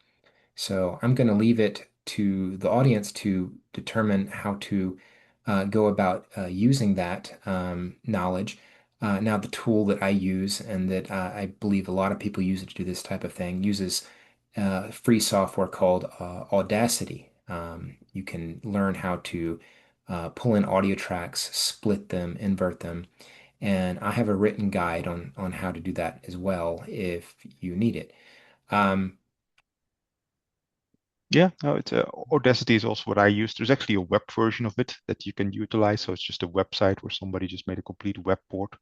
So I'm going to leave it to the audience to determine how to go about using that knowledge. Now, the tool that I use and that I believe a lot of people use to do this type of thing uses free software called Audacity. You can learn how to pull in audio tracks, split them, invert them, and I have a written guide on how to do that as well if you need it. Um, Yeah, no, it's Audacity is also what I use. There's actually a web version of it that you can utilize. So it's just a website where somebody just made a complete web port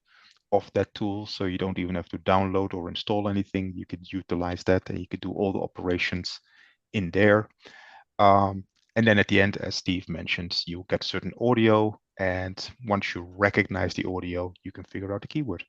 of that tool. So you don't even have to download or install anything. You could utilize that and you could do all the operations in there. Um, and then at the end, as Steve mentioned, you get certain audio. And once you recognize the audio, you can figure out the keyword.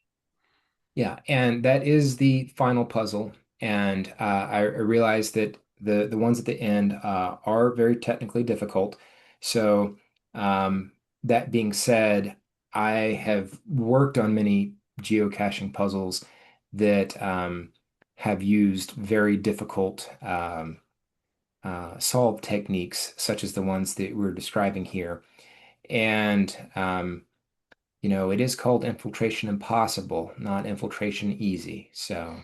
Yeah, and that is the final puzzle. And I realize that the ones at the end are very technically difficult. So that being said, I have worked on many geocaching puzzles that have used very difficult solve techniques, such as the ones that we're describing here. And it is called infiltration impossible, not infiltration easy. So,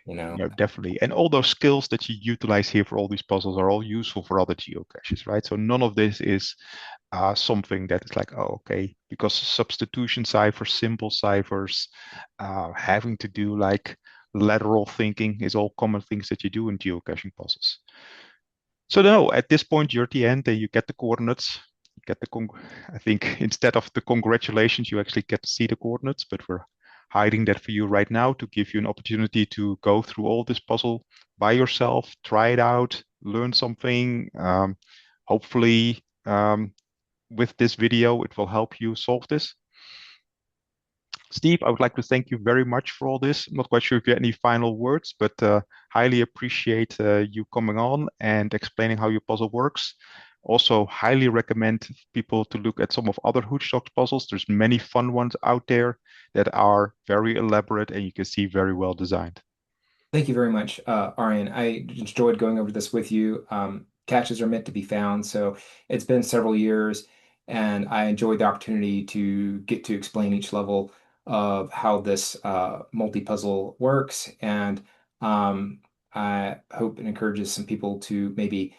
you know, No, definitely. And all those skills that you utilize here for all these puzzles are all useful for other geocaches, right? So none of this is something that is like, oh, okay, because substitution ciphers, simple ciphers, having to do like lateral thinking is all common things that you do in geocaching puzzles. So no, at this point you're at the end and you get the coordinates. You get I think instead of the congratulations, you actually get to see the coordinates, but we're hiding that for you right now to give you an opportunity to go through all this puzzle by yourself, try it out, learn something. Hopefully, with this video, it will help you solve this. Steve, I would like to thank you very much for all this. I'm not quite sure if you have any final words, but highly appreciate you coming on and explaining how your puzzle works. Also, highly recommend people to look at some of other HoochDog puzzles. There's many fun ones out there that are very elaborate and you can see very well designed. thank you very much, Arjen. I enjoyed going over this with you. Caches are meant to be found, so it's been several years, and I enjoyed the opportunity to get to explain each level of how this multi-puzzle works, and I hope it encourages some people to maybe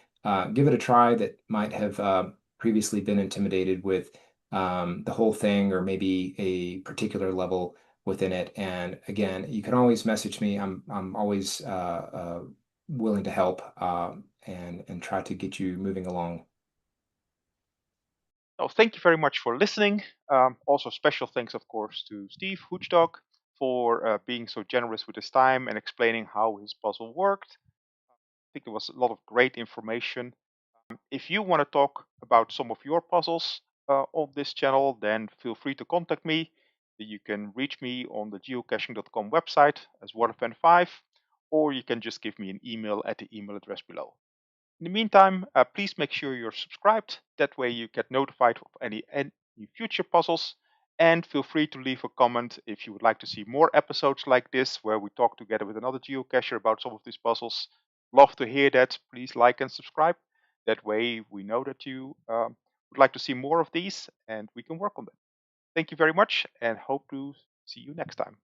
give it a try that might have previously been intimidated with the whole thing or maybe a particular level within it. And again, you can always message me. I'm always willing to help and try to get you moving along. So thank you very much for listening. Also, special thanks, of course, to Steve HoochDog for being so generous with his time and explaining how his puzzle worked. I think there was a lot of great information. If you want to talk about some of your puzzles on this channel, then feel free to contact me. You can reach me on the geocaching.com website as Waterfan5, or you can just give me an email at the email address below. In the meantime, please make sure you're subscribed. That way you get notified of any future puzzles. And feel free to leave a comment if you would like to see more episodes like this, where we talk together with another geocacher about some of these puzzles. Love to hear that. Please like and subscribe. That way we know that you would like to see more of these and we can work on them. Thank you very much and hope to see you next time.